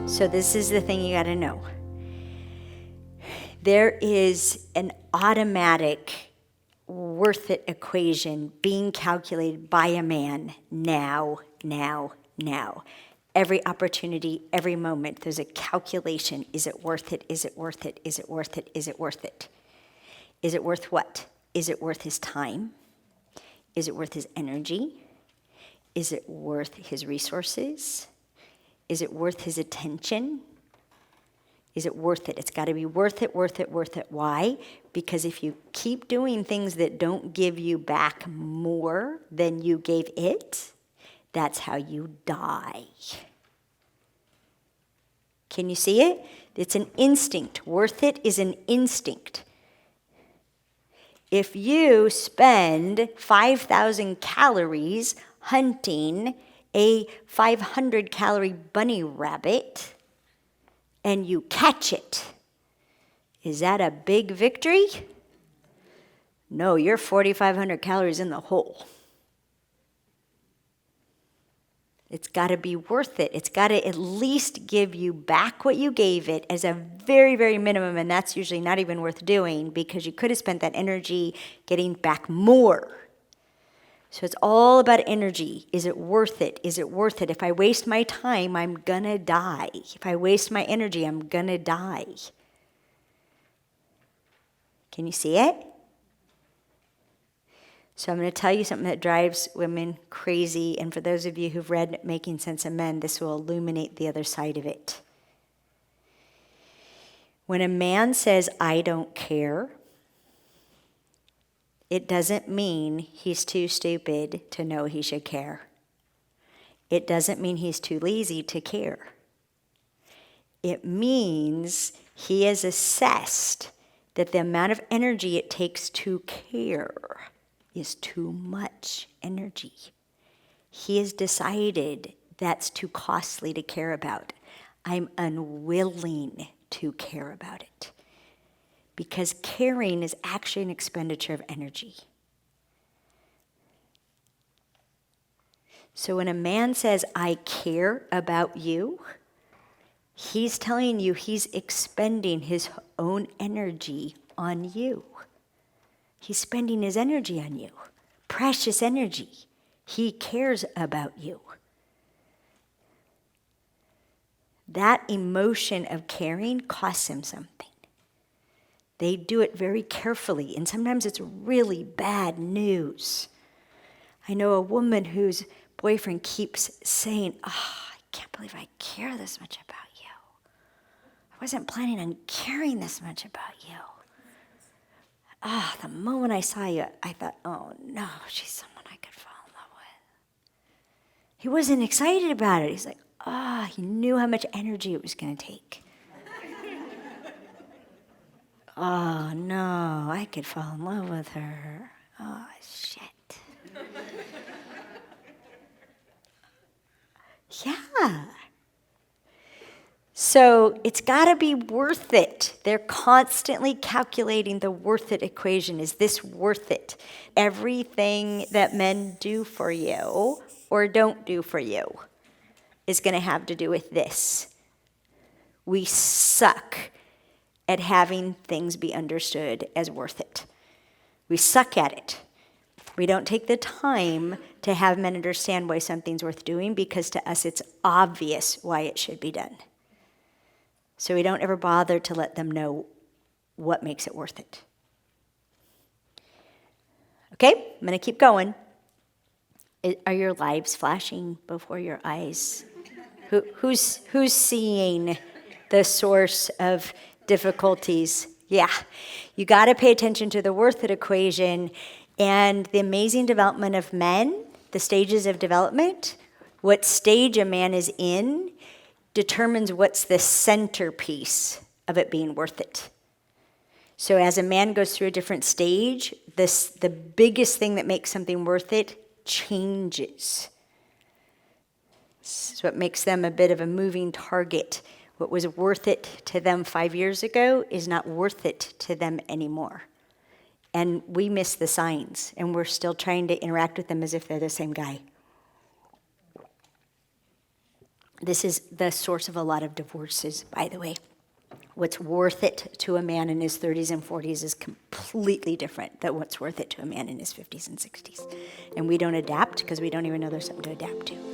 So this is the thing you got to know. There is an automatic worth it equation being calculated by a man now. Every opportunity, every moment, there's a calculation. Is it worth it? Is it worth it? Is it worth it? Is it worth it? Is it worth what? Is it worth his time? Is it worth his energy? Is it worth his resources? Is it worth his attention? Is it worth it? It's got to be worth it, worth it, worth it. Why? Because if you keep doing things that don't give you back more than you gave it, that's how you die. Can you see it? It's an instinct. Worth it is an instinct. If you spend 5,000 calories hunting a 500-calorie bunny rabbit and you catch it, is that a big victory? No, you're 4,500 calories in the hole. It's got to be worth it. It's got to at least give you back what you gave it as a very, very minimum, and that's usually not even worth doing because you could have spent that energy getting back more. So it's all about energy. Is it worth it? Is it worth it? If I waste my time, I'm gonna die. If I waste my energy, I'm gonna die. Can you see it? So I'm going to tell you something that drives women crazy, and for those of you who've read Making Sense of Men, this will illuminate the other side of it. When a man says, I don't care, it doesn't mean he's too stupid to know he should care. It doesn't mean he's too lazy to care. It means he has assessed that the amount of energy it takes to care is too much energy. He has decided that's too costly to care about. I'm unwilling to care about it. Because caring is actually an expenditure of energy. So when a man says, I care about you, he's telling you he's expending his own energy on you. He's spending his energy on you, precious energy. He cares about you. That emotion of caring costs him something. They do it very carefully, and sometimes it's really bad news. I know a woman whose boyfriend keeps saying, I can't believe I care this much about you. I wasn't planning on caring this much about you. The moment I saw you, I thought, oh no, she's someone I could fall in love with. He wasn't excited about it. He's like, he knew how much energy it was going to take. Oh no, I could fall in love with her. Oh shit. Yeah. So it's got to be worth it. They're constantly calculating the worth it equation. Is this worth it? Everything that men do for you or don't do for you is going to have to do with this. We suck at having things be understood as worth it. We suck at it. We don't take the time to have men understand why something's worth doing because to us it's obvious why it should be done. So we don't ever bother to let them know what makes it worth it. Okay, I'm going to keep going. Are your lives flashing before your eyes? Who's seeing the source of difficulties? Yeah, you got to pay attention to the worth it equation and the amazing development of men, the stages of development. What stage a man is in determines what's the centerpiece of it being worth it. So as a man goes through a different stage, the biggest thing that makes something worth it changes. This is what makes them a bit of a moving target. What was worth it to them 5 years ago is not worth it to them anymore. And we miss the signs, and we're still trying to interact with them as if they're the same guy. This is the source of a lot of divorces, by the way. What's worth it to a man in his 30s and 40s is completely different than what's worth it to a man in his 50s and 60s. And we don't adapt because we don't even know there's something to adapt to.